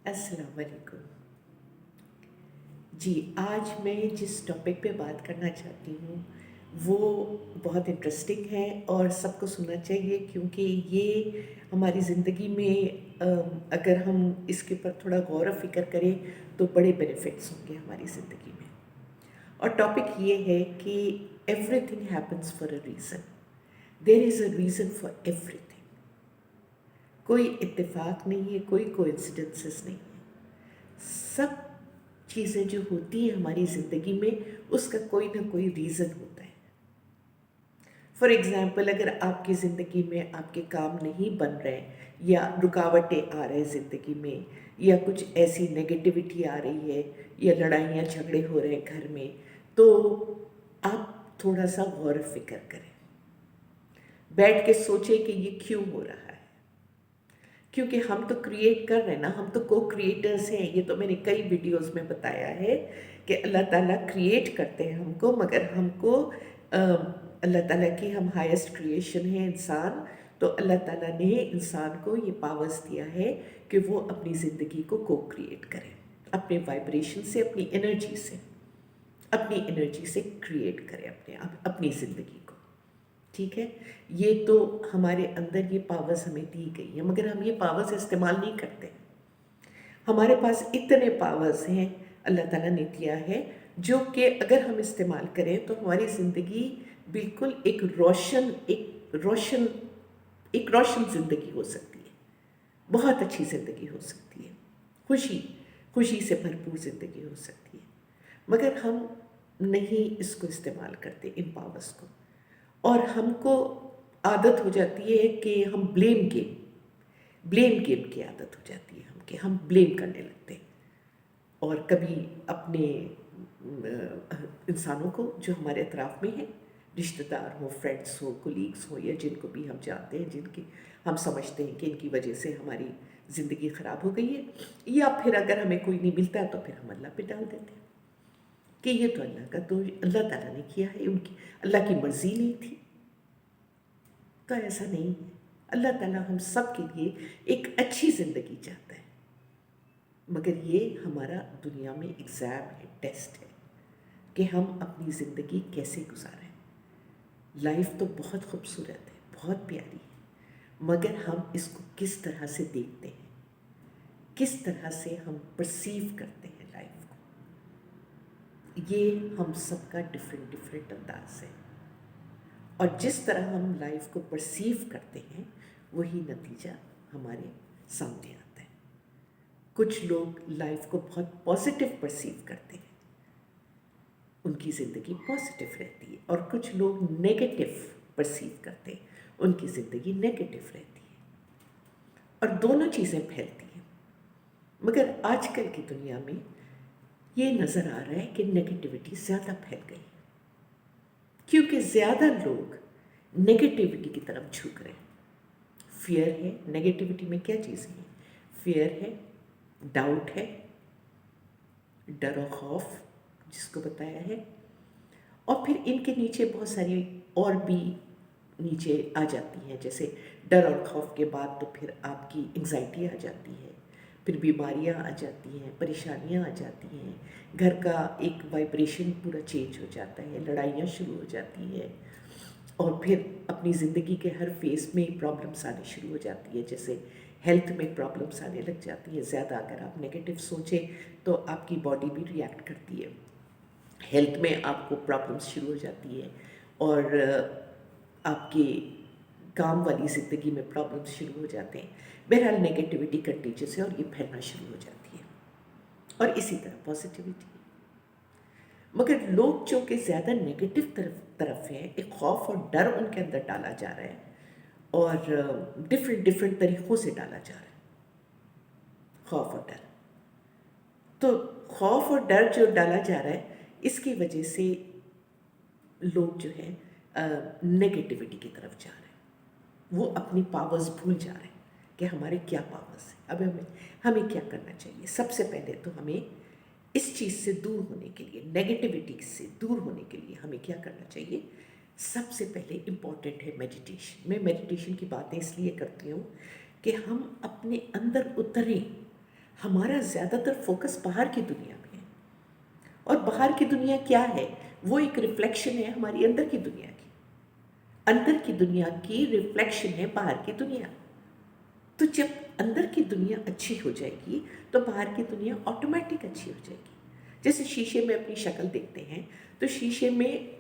अस्सलाम वालेकुम। जी, आज मैं जिस टॉपिक पे बात करना चाहती हूँ, वो बहुत इंटरेस्टिंग है और सबको सुनना चाहिए क्योंकि ये हमारी ज़िंदगी में अगर हम इसके ऊपर थोड़ा गौर व फ़िक्र करें, तो बड़े बेनिफिट्स होंगे हमारी ज़िंदगी में। और टॉपिक ये है कि everything happens for a reason. There is a reason for everything. कोई इत्तेफ़ाक नहीं है, कोई कोइंसिडेंसेस नहीं है। सब चीज़ें जो होती हैं हमारी ज़िंदगी में, उसका कोई ना कोई रीज़न होता है। फॉर एग्ज़ाम्पल, अगर आपकी ज़िंदगी में आपके काम नहीं बन रहे या रुकावटें आ रहे ज़िंदगी में, या कुछ ऐसी नेगेटिविटी आ रही है या लड़ाइयाँ झगड़े हो रहे हैं घर में, तो आप थोड़ा सा गौर व फ़िक्र करें। बैठ के सोचें कि ये क्यों हो रहा है। क्योंकि हम तो क्रिएट कर रहे हैं ना, हम तो को क्रिएटर्स हैं। ये तो मैंने कई वीडियोस में बताया है कि अल्लाह ताला क्रिएट करते हैं हमको, मगर हमको अल्लाह ताला की हम हाईएस्ट क्रिएशन है इंसान। तो अल्लाह ताला ने इंसान को ये पावर्स दिया है कि वो अपनी ज़िंदगी को क्रिएट करे, अपने वाइब्रेशन से, अपनी एनर्जी से क्रिएट करे अपने आप अपनी ज़िंदगी को। ठीक है, ये तो हमारे अंदर ये पावर्स हमें दी गई है, मगर हम ये पावर्स इस्तेमाल नहीं करते। हमारे पास इतने पावर्स हैं अल्लाह ताला ने दिया है, जो कि अगर हम इस्तेमाल करें तो हमारी ज़िंदगी बिल्कुल एक रोशन ज़िंदगी हो सकती है, बहुत अच्छी ज़िंदगी हो सकती है, खुशी से भरपूर ज़िंदगी हो सकती है। मगर हम नहीं इसको इस्तेमाल करते इन पावर्स को, और हमको आदत हो जाती है कि हम ब्लेम गेम की आदत हो जाती है हम, कि हम ब्लेम करने लगते हैं। और कभी अपने इंसानों को जो हमारे अतराफ़ में हैं, रिश्तेदार हो, फ्रेंड्स हो, कोलीग्स हो, या जिनको भी हम जानते हैं, जिनकी हम समझते हैं कि इनकी वजह से हमारी ज़िंदगी ख़राब हो गई है, या फिर अगर हमें कोई नहीं मिलता तो फिर हम अल्लाह पे डाल देते हैं कि ये तो अल्लाह ताला ने किया है, उनकी अल्लाह की मर्ज़ी नहीं थी। तो ऐसा नहीं है। अल्लाह ताला हम सब के लिए एक अच्छी ज़िंदगी चाहता है, मगर ये हमारा दुनिया में एग्ज़ाम है, टेस्ट है कि हम अपनी ज़िंदगी कैसे गुजारें। लाइफ तो बहुत खूबसूरत है, बहुत प्यारी है, मगर हम इसको किस तरह से देखते हैं, किस तरह से हम परसीव करते हैं लाइफ को, ये हम सबका डिफरेंट अंदाज है। और जिस तरह हम लाइफ को परसीव करते हैं, वही नतीजा हमारे सामने आता है। कुछ लोग लाइफ को बहुत पॉजिटिव परसीव करते हैं, उनकी ज़िंदगी पॉजिटिव रहती है, और कुछ लोग नेगेटिव परसीव करते हैं, उनकी ज़िंदगी नेगेटिव रहती है, और दोनों चीज़ें फैलती हैं। मगर आजकल की दुनिया में ये नज़र आ रहा है कि नेगेटिविटी ज़्यादा फैल गई है, क्योंकि ज़्यादा लोग नेगेटिविटी की तरफ झुक रहे हैं। फियर है, नेगेटिविटी में क्या चीज़ें हैं? फियर है, डाउट है, डर और खौफ जिसको बताया है, और फिर इनके नीचे बहुत सारी और भी नीचे आ जाती हैं। जैसे डर और खौफ के बाद तो फिर आपकी एंग्जाइटी आ जाती है, फिर बीमारियां आ जाती हैं, परेशानियां आ जाती हैं, घर का एक वाइब्रेशन पूरा चेंज हो जाता है, लड़ाइयाँ शुरू हो जाती है, और फिर अपनी ज़िंदगी के हर फेस में प्रॉब्लम्स आने शुरू हो जाती है। जैसे हेल्थ में प्रॉब्लम्स आने लग जाती है। ज़्यादा अगर आप नेगेटिव सोचें तो आपकी बॉडी भी रिएक्ट करती है, हेल्थ में आपको प्रॉब्लम्स शुरू हो जाती है, और आपके काम वाली ज़िंदगी में प्रॉब्लम्स शुरू हो जाते हैं। बहरहाल नेगेटिविटी कंटीजियस है और ये फैलना शुरू हो जाती है, और इसी तरह पॉजिटिविटी। मगर लोग जो कि ज़्यादा नेगेटिव तरफ हैं, एक खौफ और डर उनके अंदर डाला जा रहा है, और डिफरेंट तरीक़ों से डाला जा रहा है खौफ और डर। तो खौफ और डर जो डाला जा रहा है, इसकी वजह से लोग जो है नेगेटिविटी की तरफ जा रहे हैं। वो अपनी पावर्स भूल जा रहे हैं कि हमारे क्या पावर्स हैं। अब हमें क्या करना चाहिए? सबसे पहले तो हमें इस चीज़ से दूर होने के लिए, नेगेटिविटी से दूर होने के लिए हमें क्या करना चाहिए? सबसे पहले इम्पॉर्टेंट है मेडिटेशन। मैं मेडिटेशन की बातें इसलिए करती हूँ कि हम अपने अंदर उतरें, हमारा ज़्यादातर फोकस बाहर की दुनिया में है, और बाहर की दुनिया क्या है? वो एक रिफ्लेक्शन है हमारी अंदर की दुनिया की। अंदर की दुनिया की रिफ्लेक्शन है बाहर की दुनिया। तो जब अंदर की दुनिया अच्छी हो जाएगी तो बाहर की दुनिया ऑटोमेटिक अच्छी हो जाएगी। जैसे शीशे में अपनी शक्ल देखते हैं तो शीशे में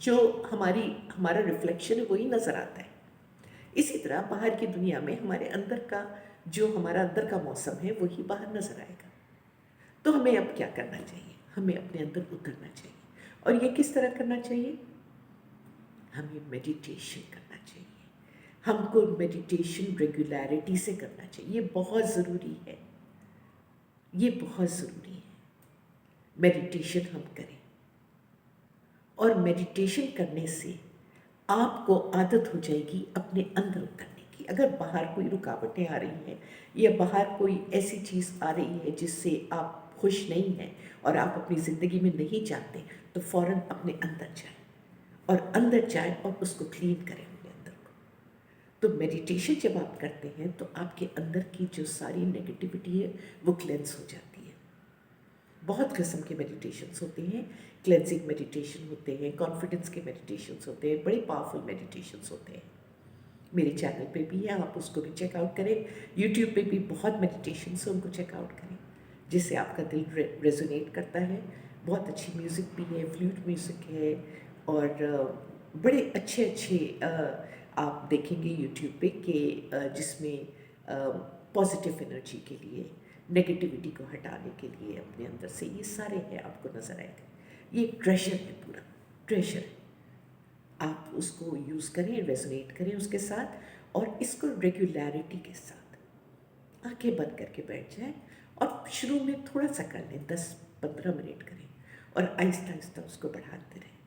जो हमारा रिफ्लेक्शन है वही नज़र आता है। इसी तरह बाहर की दुनिया में हमारा अंदर का मौसम है वही बाहर नज़र आएगा। तो हमें अब क्या करना चाहिए? हमें अपने अंदर उतरना चाहिए। और ये किस तरह करना चाहिए? हमें मेडिटेशन करना चाहिए। हमको मेडिटेशन रेगुलरिटी से करना चाहिए। ये बहुत ज़रूरी है, ये बहुत ज़रूरी है। मेडिटेशन हम करें, और मेडिटेशन करने से आपको आदत हो जाएगी अपने अंदर उतरने की। अगर बाहर कोई रुकावटें आ रही हैं या बाहर कोई ऐसी चीज़ आ रही है जिससे आप खुश नहीं हैं और आप अपनी ज़िंदगी में नहीं चाहते, तो फ़ौरन अपने अंदर जाएं, और अंदर जाएं और उसको क्लीन करें अपने अंदर को। तो मेडिटेशन जब आप करते हैं तो आपके अंदर की जो सारी नेगेटिविटी है वो क्लेंस हो जाती है। बहुत किस्म के मेडिटेशंस होते हैं, क्लेंजिंग मेडिटेशन होते हैं, कॉन्फिडेंस के मेडिटेशंस होते हैं, बड़े पावरफुल मेडिटेशंस होते हैं। मेरे चैनल पे भी है, आप उसको भी चेकआउट करें। यूट्यूब पे भी बहुत मेडिटेशंस हैं, उनको चेकआउट करें जिससे आपका दिल रेजोनेट करता है। बहुत अच्छी म्यूज़िक भी है, फ्लूट म्यूज़िक है, और बड़े अच्छे अच्छे आप देखेंगे यूट्यूब पे कि जिसमें पॉजिटिव एनर्जी के लिए, नेगेटिविटी को हटाने के लिए अपने अंदर से, ये सारे हैं, आपको नज़र आएगा। ये एक ट्रेजर है, पूरा ट्रेजर है। आप उसको यूज़ करें, रेजोनेट करें उसके साथ, और इसको रेगुलरिटी के साथ आंखें बंद करके बैठ जाएं, और शुरू में थोड़ा सा कर लें, 10-15 मिनट करें, और आहिस्ता आहिस्ता उसको बढ़ाते रहें,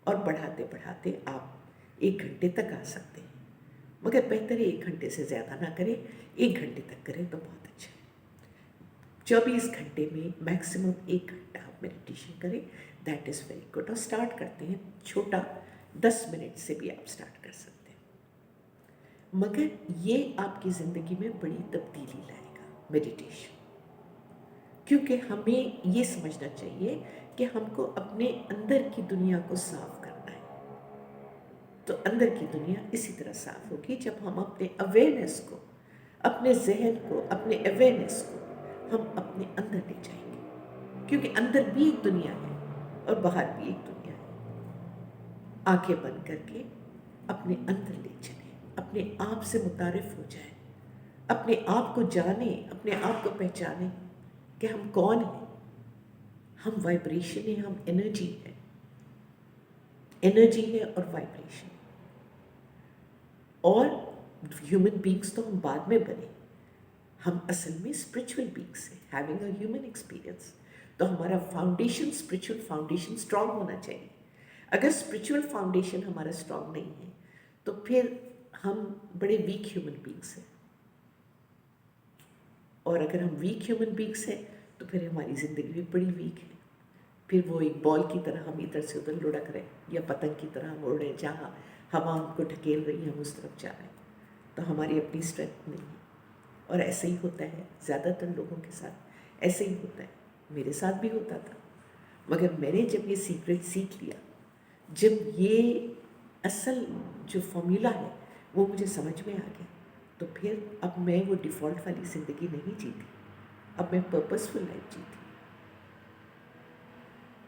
और बढ़ाते बढ़ाते आप 1 घंटे तक आ सकते हैं। मगर बेहतर है 1 घंटे से ज़्यादा ना करें, 1 घंटे तक करें तो बहुत अच्छा है। 24 घंटे में मैक्सिमम 1 घंटा आप मेडिटेशन करें, दैट इज़ वेरी गुड। और स्टार्ट करते हैं छोटा, 10 मिनट से भी आप स्टार्ट कर सकते हैं, मगर ये आपकी ज़िंदगी में बड़ी तब्दीली लाएगा मेडिटेशन। क्योंकि हमें ये समझना चाहिए कि हमको अपने अंदर की दुनिया को साफ करना है। तो अंदर की दुनिया इसी तरह साफ होगी जब हम अपने अवेयरनेस को, अपने जहन को, अपने अवेयरनेस को हम अपने अंदर ले जाएंगे। क्योंकि अंदर भी एक दुनिया है और बाहर भी एक दुनिया है। आंखें बंद करके अपने अंदर ले चलें, अपने आप से मुतारिफ हो जाए, अपने आप को जाने, अपने आप को पहचाने कि हम कौन हैं। हम वाइब्रेशन है, हम एनर्जी है, एनर्जी है और वाइब्रेशन। और ह्यूमन बींग्स तो हम बाद में बने, हम असल में स्पिरिचुअल बींग्स हैं, हैविंग अ ह्यूमन एक्सपीरियंस। तो हमारा फाउंडेशन, स्पिरिचुअल फाउंडेशन स्ट्रांग होना चाहिए। अगर स्पिरिचुअल फाउंडेशन हमारा स्ट्रांग नहीं है तो फिर हम बड़े वीक ह्यूमन बींग्स हैं, और अगर हम वीक ह्यूमन बींग्स हैं तो फिर हमारी ज़िंदगी भी बड़ी वीक है। फिर वो एक बॉल की तरह हम इधर से उधर लुढ़क रहे, या पतंग की तरह हम उड़ रहे, जहाँ हवा हमको ढकेल रही है हम उस तरफ जा रहे हैं। तो हमारी अपनी स्ट्रेंथ नहीं है। और ऐसे ही होता है ज़्यादातर लोगों के साथ, ऐसे ही होता है। मेरे साथ भी होता था, मगर मैंने जब ये सीक्रेट सीख लिया, जब ये असल जो फॉर्मूला है वो मुझे समझ में आ गया, तो फिर अब मैं वो डिफ़ॉल्ट वाली ज़िंदगी नहीं जीती, अब मैं पर्पसफुल लाइफ जीती।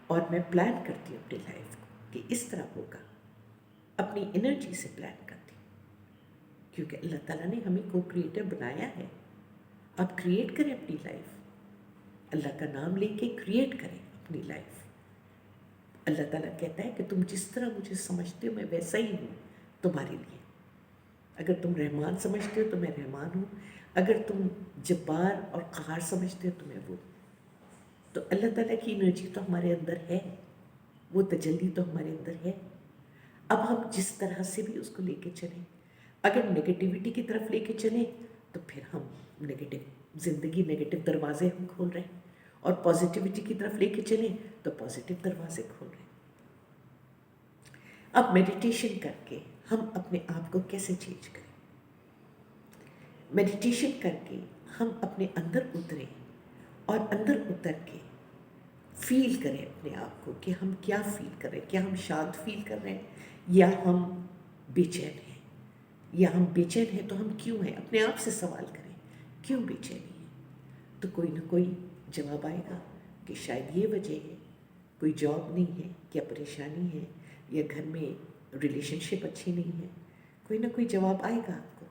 और मैं प्लान करती हूँ अपनी लाइफ को कि इस तरह होगा, अपनी एनर्जी से प्लान करती हूँ। क्योंकि अल्लाह ताला ने हमें को क्रिएटर बनाया है। आप क्रिएट करें अपनी लाइफ, अल्लाह का नाम लेके क्रिएट करें अपनी लाइफ। अल्लाह ताला कहता है कि तुम जिस तरह मुझे समझते हो मैं वैसा ही हूँ तुम्हारे लिए। अगर तुम रहमान समझते हो तो मैं रहमान हूँ, अगर तुम जब्बार और क़हार समझते हो तो मैं वो। तो अल्लाह ताला की एनर्जी तो हमारे अंदर है, वो तजल्ली तो हमारे अंदर है। अब हम जिस तरह से भी उसको लेके चलें, अगर नेगेटिविटी की तरफ लेके चलें तो फिर हम नेगेटिव ज़िंदगी, नेगेटिव दरवाजे हम खोल रहे हैं, और पॉजिटिविटी की तरफ लेके चलें तो पॉजिटिव दरवाजे खोल रहे हैं। अब मेडिटेशन करके हम अपने आप को कैसे चेंज करें? मेडिटेशन करके हम अपने अंदर उतरें, और अंदर उतर के फील करें अपने आप को कि हम क्या फील कर रहे हैं। क्या हम शांत फील कर रहे हैं या हम बेचैन हैं, या हम बेचैन हैं तो हम क्यों हैं। अपने आप से सवाल करें, क्यों बेचैनी है। तो कोई ना कोई जवाब आएगा कि शायद ये वजह है, कोई जॉब नहीं है, क्या परेशानी है, या घर में रिलेशनशिप अच्छी नहीं है। कोई ना कोई जवाब आएगा आपको।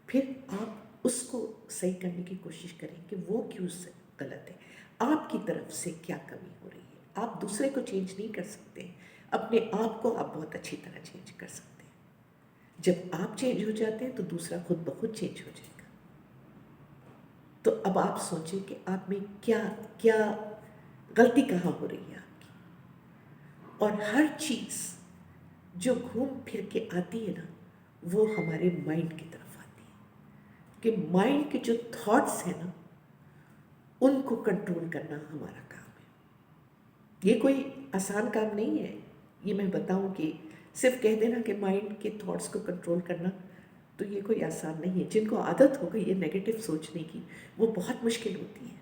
फिर आप उसको सही करने की कोशिश करें कि वो क्यों गलत है, आपकी तरफ से क्या कमी हो रही है। आप दूसरे को चेंज नहीं कर सकते, अपने आप को आप बहुत अच्छी तरह चेंज कर सकते हैं। जब आप चेंज हो जाते हैं तो दूसरा खुद ब खुद चेंज हो जाएगा। तो अब आप सोचें कि आप में क्या क्या गलती कहाँ हो रही है आपकी। और हर चीज़ जो घूम फिर के आती है ना, वो हमारे माइंड की तरफ आती है। कि माइंड के जो थॉट्स हैं ना, उनको कंट्रोल करना हमारा काम है। ये कोई आसान काम नहीं है। ये मैं बताऊं कि सिर्फ कह देना कि माइंड के थॉट्स को कंट्रोल करना, तो ये कोई आसान नहीं है। जिनको आदत हो गई है नेगेटिव सोचने की, वो बहुत मुश्किल होती है।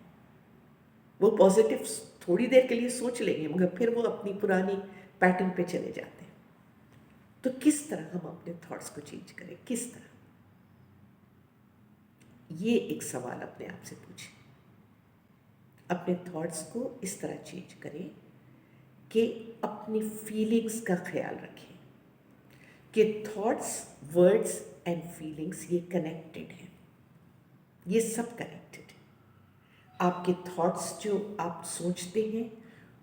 वो पॉजिटिव थोड़ी देर के लिए सोच लेंगे, मगर फिर वो अपनी पुरानी पैटर्न पे चले जाते हैं। तो किस तरह हम अपने थॉट्स को चेंज करें, किस तरह, ये एक सवाल अपने आप से पूछें। अपने थॉट्स को इस तरह चेंज करें कि अपनी फीलिंग्स का ख्याल रखें कि थॉट्स, वर्ड्स एंड फीलिंग्स ये कनेक्टेड हैं, ये सब कनेक्टेड है। आपके थॉट्स जो आप सोचते हैं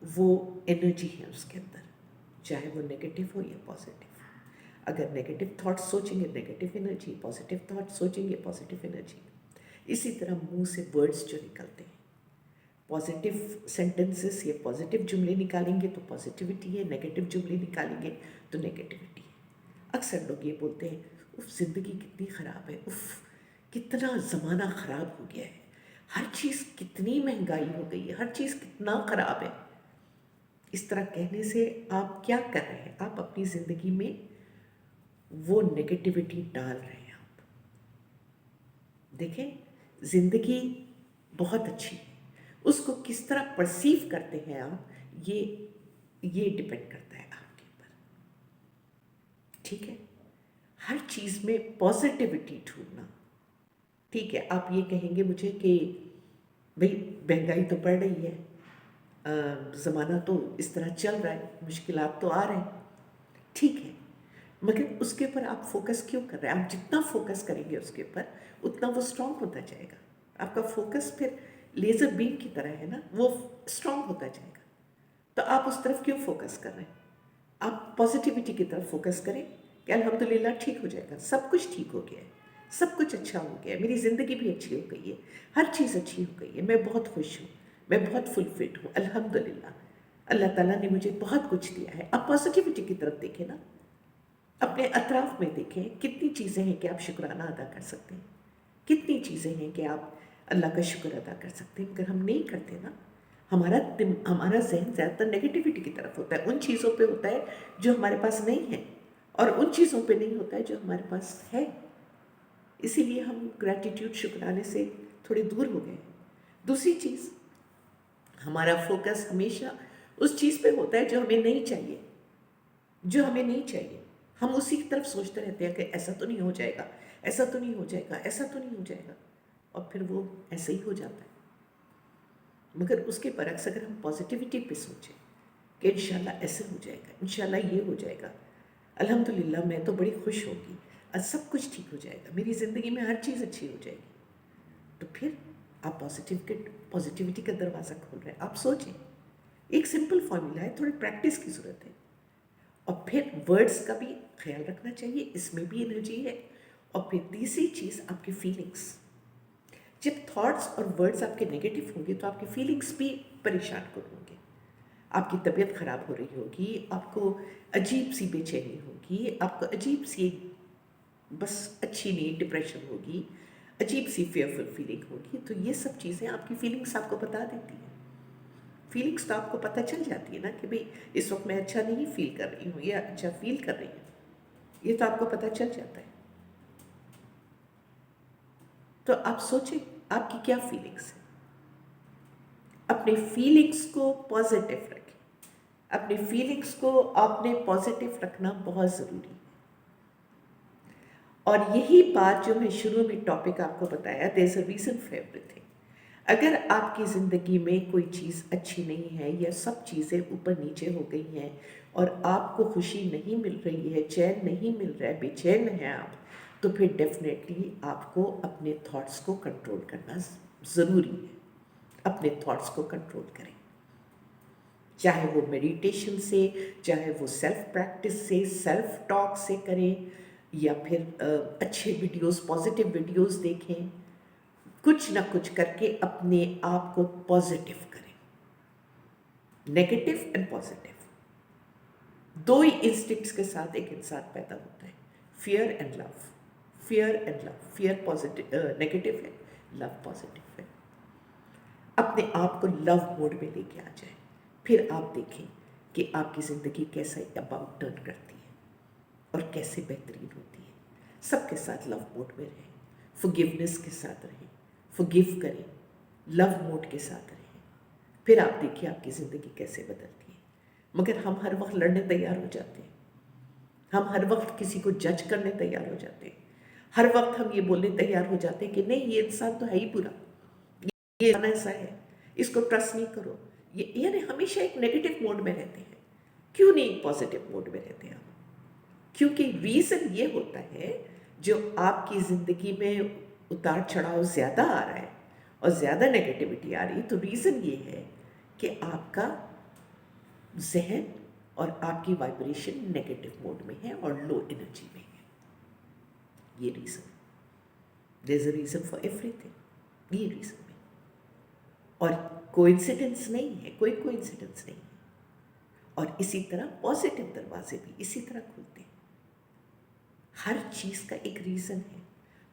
वो एनर्जी है उसके अंदर, चाहे वो नेगेटिव हो या पॉजिटिव। अगर नेगेटिव थॉट्स सोचेंगे नेगेटिव एनर्जी, पॉजिटिव थॉट्स सोचेंगे पॉजिटिव एनर्जी। इसी तरह मुंह से वर्ड्स जो निकलते हैं, पॉजिटिव सेंटेंसेस या पॉजिटिव जुमले निकालेंगे तो पॉजिटिविटी है, नेगेटिव जुमले निकालेंगे तो नेगेटिविटी है। अक्सर लोग ये बोलते हैं, उफ ज़िंदगी कितनी ख़राब है, उफ कितना ज़माना ख़राब हो गया है, हर चीज़ कितनी महंगाई हो गई है, हर चीज़ कितना ख़राब है। इस तरह कहने से आप क्या कर रहे हैं, आप अपनी ज़िंदगी में वो नेगेटिविटी डाल रहे हैं। आप देखें, ज़िंदगी बहुत अच्छी है, उसको किस तरह परसीव करते हैं आप, ये डिपेंड करता है आपके ऊपर। ठीक है, हर चीज़ में पॉजिटिविटी ढूंढना। ठीक है, आप ये कहेंगे मुझे कि भाई महंगाई तो बढ़ रही है, ज़माना तो इस तरह चल रहा है, मुश्किलात तो आ रहे हैं, ठीक है, मगर उसके ऊपर आप फोकस क्यों कर रहे हैं। आप जितना फोकस करेंगे उसके ऊपर उतना वो स्ट्रांग होता जाएगा। आपका फोकस फिर लेज़र बीम की तरह है ना, वो स्ट्रांग होता जाएगा। तो आप उस तरफ क्यों फोकस कर रहे हैं। आप पॉजिटिविटी की तरफ फोकस करें कि अल्हम्दुलिल्लाह ठीक हो जाएगा, सब कुछ ठीक हो गया है, सब कुछ अच्छा हो गया है, मेरी ज़िंदगी भी अच्छी हो गई है, हर चीज़ अच्छी हो गई है, मैं बहुत खुश हूँ, मैं बहुत फुलफिल्ड हूँ, अल्हम्दुलिल्लाह, अल्लाह ताला ने मुझे बहुत कुछ दिया है। आप पॉजिटिविटी की तरफ देखें ना, अपने अतराफ़ में देखें, कितनी चीज़ें हैं कि आप शुक्राना अदा कर सकते हैं, कितनी चीज़ें हैं कि आप अल्लाह का शुक्र अदा कर सकते हैं, मगर हम नहीं करते ना। हमारा जहन ज़्यादातर नेगेटिविटी की तरफ होता है, उन चीज़ों पे होता है जो हमारे पास नहीं है, और उन चीज़ों पे नहीं होता है जो हमारे पास है। इसीलिए हम ग्रैटिट्यूड, शुक्राने से थोड़े दूर हो गए। दूसरी चीज़, हमारा फोकस हमेशा उस चीज़ पे होता है जो हमें नहीं चाहिए, जो हमें नहीं चाहिए। हम उसी की तरफ सोचते रहते हैं कि ऐसा तो नहीं हो जाएगा, ऐसा तो नहीं हो जाएगा, ऐसा तो नहीं हो जाएगा, और फिर वो ऐसे ही हो जाता है। मगर उसके बरक्स अगर हम पॉजिटिविटी पे सोचें कि इंशाल्लाह ऐसे हो जाएगा, इंशाल्लाह ये हो जाएगा, अल्हम्दुलिल्लाह मैं तो बड़ी खुश होगी, आज सब कुछ ठीक हो जाएगा, मेरी ज़िंदगी में हर चीज़ अच्छी हो जाएगी, तो फिर आप पॉजिटिविटी का दरवाज़ा खोल रहे हैं। आप सोचें, एक सिंपल फॉर्मूला है, थोड़ी प्रैक्टिस की ज़रूरत है। और फिर वर्ड्स का भी ख्याल रखना चाहिए, इसमें भी एनर्जी है। और फिर तीसरी चीज़, आपकी फीलिंग्स। जब थॉट्स और वर्ड्स आपके नेगेटिव होंगे तो आपकी फीलिंग्स भी परेशान कर होंगे, आपकी तबीयत ख़राब हो रही होगी, आपको अजीब सी बेचैनी होगी, आपको अजीब सी बस अच्छी नहीं डिप्रेशन होगी, अजीब सी फेयरफुल फीलिंग होगी। तो ये सब चीज़ें आपकी फीलिंग्स आपको बता देती हैं। फीलिंग्स तो आपको पता चल जाती है ना कि भाई इस वक्त मैं अच्छा नहीं फील कर रही हूँ या अच्छा फील कर रही हूँ, ये तो आपको पता चल जाता है। तो आप सोचें आपकी क्या फीलिंग्स है, अपने फीलिंग्स को पॉजिटिव रखें। अपने फीलिंग्स को आपने पॉजिटिव रखना बहुत ज़रूरी है। और यही बात जो मैं शुरू में टॉपिक आपको बताया, there is a reason for everything. अगर आपकी ज़िंदगी में कोई चीज़ अच्छी नहीं है या सब चीज़ें ऊपर नीचे हो गई हैं और आपको खुशी नहीं मिल रही है, चैन नहीं मिल रहा है, बेचैन हैं आप, तो फिर डेफिनेटली आपको अपने थॉट्स को कंट्रोल करना ज़रूरी है। अपने थॉट्स को कंट्रोल करें, चाहे वो मेडिटेशन से, चाहे वो सेल्फ प्रैक्टिस से, सेल्फ टॉक से करें, या फिर अच्छे वीडियोस, पॉजिटिव वीडियोस देखें। कुछ ना कुछ करके अपने आप को पॉजिटिव करें। नेगेटिव एंड पॉजिटिव, दो ही इंस्टिंक्ट्स के साथ एक इंसान पैदा होता है, fear and love. Fear and love, fear positive negative है, लव पॉजिटिव है। अपने आप को लव मोड में लेके आ जाए, फिर आप देखें कि आपकी ज़िंदगी कैसे अबाउट टर्न करती है और कैसे बेहतरीन होती है। सबके साथ लव मोड में रहें, फॉरगिवनेस के साथ रहें, फॉरगिव करें, लव मोड के साथ रहें, फिर आप देखिए आपकी ज़िंदगी कैसे बदलती है। मगर हम हर वक्त लड़ने तैयार हो जाते हैं, हम हर वक्त किसी को जज करने तैयार हो जाते हैं, हर वक्त हम ये बोलने तैयार हो जाते हैं कि नहीं, ये इंसान तो है ही बुरा, ये इंसान ऐसा है, इसको ट्रस्ट नहीं करो। ये यानी हमेशा एक नेगेटिव मोड में रहते हैं। क्यों नहीं एक पॉजिटिव मोड में रहते हैं हम? क्योंकि रीज़न ये होता है, जो आपकी ज़िंदगी में उतार चढ़ाव ज़्यादा आ रहा है और ज़्यादा नेगेटिविटी आ रही है, तो रीज़न ये है कि आपका जहन और आपकी वाइब्रेशन नेगेटिव मोड में है और लो एनर्जी में है। ये reason, there is a reason for everything, ये रीज़न है। और कोइंसिडेंस नहीं है, कोई कोइंसिडेंस नहीं है। और इसी तरह पॉजिटिव दरवाजे भी इसी तरह खुलते हैं। हर चीज़ का एक रीज़न है।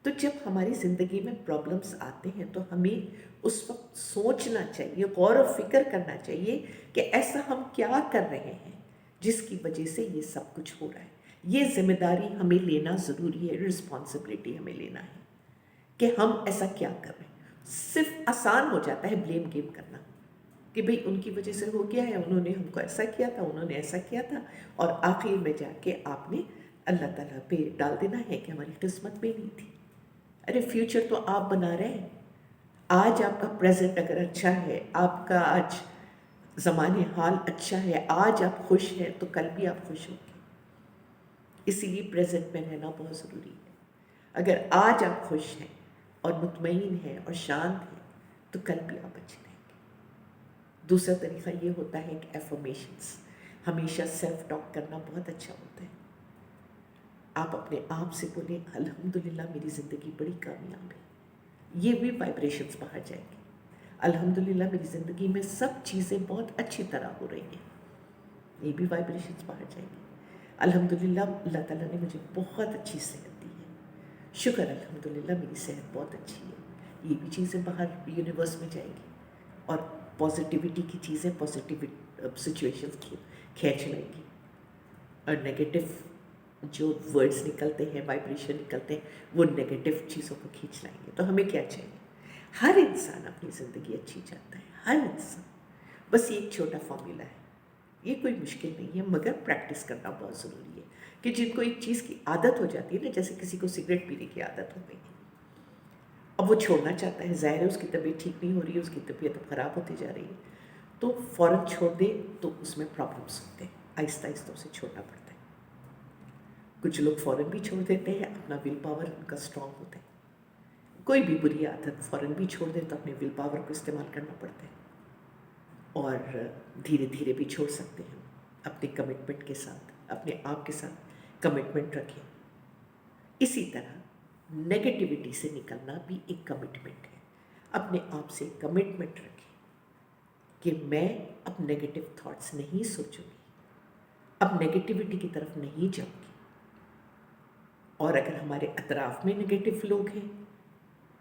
तो जब हमारी ज़िंदगी में प्रॉब्लम्स आते हैं तो हमें उस वक्त सोचना चाहिए, गौर व फिक्र करना चाहिए कि ऐसा हम क्या कर रहे हैं जिसकी वजह से ये सब कुछ हो रहा है। ये जिम्मेदारी हमें लेना ज़रूरी है, रिस्पॉन्सिबिलिटी हमें लेना है कि हम ऐसा क्या कर रहे हैं। सिर्फ आसान हो जाता है ब्लेम गेम करना कि भाई उनकी वजह से हो गया है, उन्होंने हमको ऐसा किया था, उन्होंने ऐसा किया था, और आखिर में जाके आपने अल्लाह ताला पे डाल देना है कि हमारी किस्मत में नहीं थी। अरे फ्यूचर तो आप बना रहे हैं। आज आपका प्रेजेंट अगर अच्छा है, आपका आज ज़माने हाल अच्छा है, आज आप खुश हैं तो कल भी आप खुश होंगे। इसीलिए प्रेजेंट में रहना बहुत ज़रूरी है। अगर आज आप खुश हैं और मुतमईन हैं और शांत हैं तो कल भी आप अच्छे रहेंगे। दूसरा तरीका ये होता है कि एफर्मेशंस, हमेशा सेल्फ टॉक करना बहुत अच्छा होता है। आप अपने आप से बोलें, अल्हम्दुलिल्लाह मेरी ज़िंदगी बड़ी कामयाब है। ये भी वाइब्रेशंस बाहर जाएंगे। अल्हम्दुलिल्लाह मेरी ज़िंदगी में सब चीज़ें बहुत अच्छी तरह हो रही हैं, ये भी वाइब्रेशंस बाहर जाएंगे। अल्हम्दुलिल्लाह अल्लाह ताला ने मुझे बहुत अच्छी सेहत दी है, शुक्र अल्हम्दुलिल्लाह मेरी सेहत बहुत अच्छी है। ये भी चीज़ें बाहर यूनिवर्स में जाएंगी और पॉजिटिविटी की चीज़ें, पॉजिटिव सिचुएशंस खींच लेंगी। और नेगेटिव जो वर्ड्स निकलते हैं, वाइब्रेशन निकलते हैं, वो नेगेटिव चीज़ों को खींच लाएंगे। तो हमें क्या चाहिए? हर इंसान अपनी ज़िंदगी अच्छी चाहता है, हर इंसान। बस ये एक छोटा फॉर्मूला है, ये कोई मुश्किल नहीं है, मगर प्रैक्टिस करना बहुत ज़रूरी है। कि जिनको एक चीज़ की आदत हो जाती है ना, जैसे किसी को सिगरेट पीने की आदत हो गई है, अब वो छोड़ना चाहता है, ज़ाहिर है उसकी तबीयत ठीक नहीं हो रही है, उसकी तबीयत अब ख़राब होती जा रही है, तो फ़ौरन छोड़ दे तो उसमें प्रॉब्लम्स होते हैं, आहिस्ता आहिस्ता उसे छोड़ना पड़ता है। कुछ लोग फ़ौरन भी छोड़ देते हैं, अपना विल पावर उनका स्ट्रॉन्ग होता है। कोई भी बुरी आदत फ़ौरन भी छोड़ दे तो अपने विल पावर को इस्तेमाल करना पड़ता है, और धीरे धीरे भी छोड़ सकते हैं अपने कमिटमेंट के साथ, अपने आप के साथ कमिटमेंट रखें। इसी तरह नेगेटिविटी से निकलना भी एक कमिटमेंट है। अपने आप से कमिटमेंट रखें कि मैं अब नेगेटिव थॉट्स नहीं सोचूंगी, अब नेगेटिविटी की तरफ नहीं जाऊंगी। और अगर हमारे अतराफ़ में नेगेटिव लोग हैं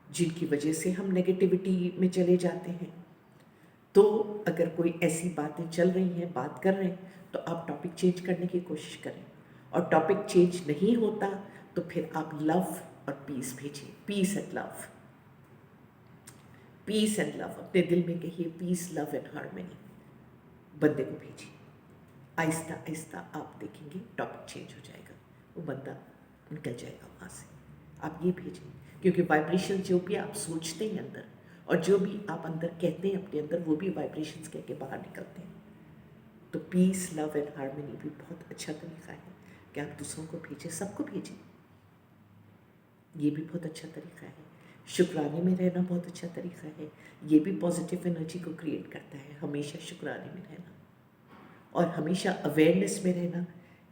जिनकी वजह से हम नेगेटिविटी में चले जाते हैं, तो अगर कोई ऐसी बातें चल रही हैं, बात कर रहे हैं, तो आप टॉपिक चेंज करने की कोशिश करें। और टॉपिक चेंज नहीं होता तो फिर आप लव और पीस भेजिए, peace and love. Peace and love, अपने दिल में कहिए पीस लव एंड हार्मनी, बंदे को भेजिए। आहिस्ता आहिस्ता आप देखेंगे टॉपिक चेंज हो जाएगा, वो बंदा निकल जाएगा वहाँ से। आप ये भेजें, क्योंकि वाइब्रेशन जो भी आप सोचते हैं अंदर और जो भी आप अंदर कहते हैं अपने अंदर, वो भी वाइब्रेशंस कह के बाहर निकलते हैं। तो पीस लव एंड हार्मनी भी बहुत अच्छा तरीका है कि आप दूसरों को भेजें, सबको भेजें, ये भी बहुत अच्छा तरीका है। शुक्राने में रहना बहुत अच्छा तरीका है, ये भी पॉजिटिव एनर्जी को क्रिएट करता है। हमेशा शुक्राने में रहना और हमेशा अवेयरनेस में रहना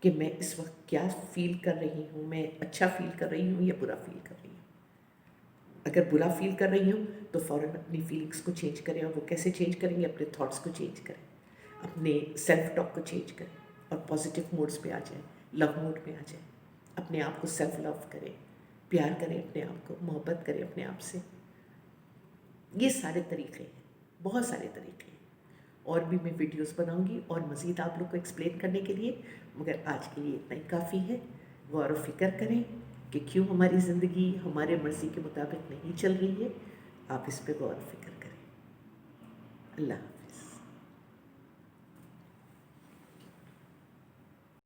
कि मैं इस वक्त क्या फील कर रही हूँ, मैं अच्छा फील कर रही हूँ या बुरा फील कर रही हूँ। अगर बुरा फील कर रही हूँ तो फ़ौरन अपनी फीलिंग्स को चेंज करें, और वो कैसे चेंज करेंगे, अपने थॉट्स को चेंज करें, अपने सेल्फ टॉक को चेंज करें और पॉजिटिव मोड्स पे आ जाएं, लव मोड में आ जाएं। अपने आप को सेल्फ लव करें, प्यार करें अपने आप को, मोहब्बत करें अपने आप से। ये सारे तरीके हैं, बहुत सारे तरीके हैं। और भी मैं वीडियोस बनाऊंगी और मज़ीद आप लोग को एक्सप्लेन करने के लिए, मगर आज के लिए इतना ही काफ़ी है। गौर व फिक्र करें कि क्यों हमारी ज़िंदगी हमारे मर्ज़ी के मुताबिक नहीं चल रही है। आप इस पर गौर व फिक्र करें। अल्लाह।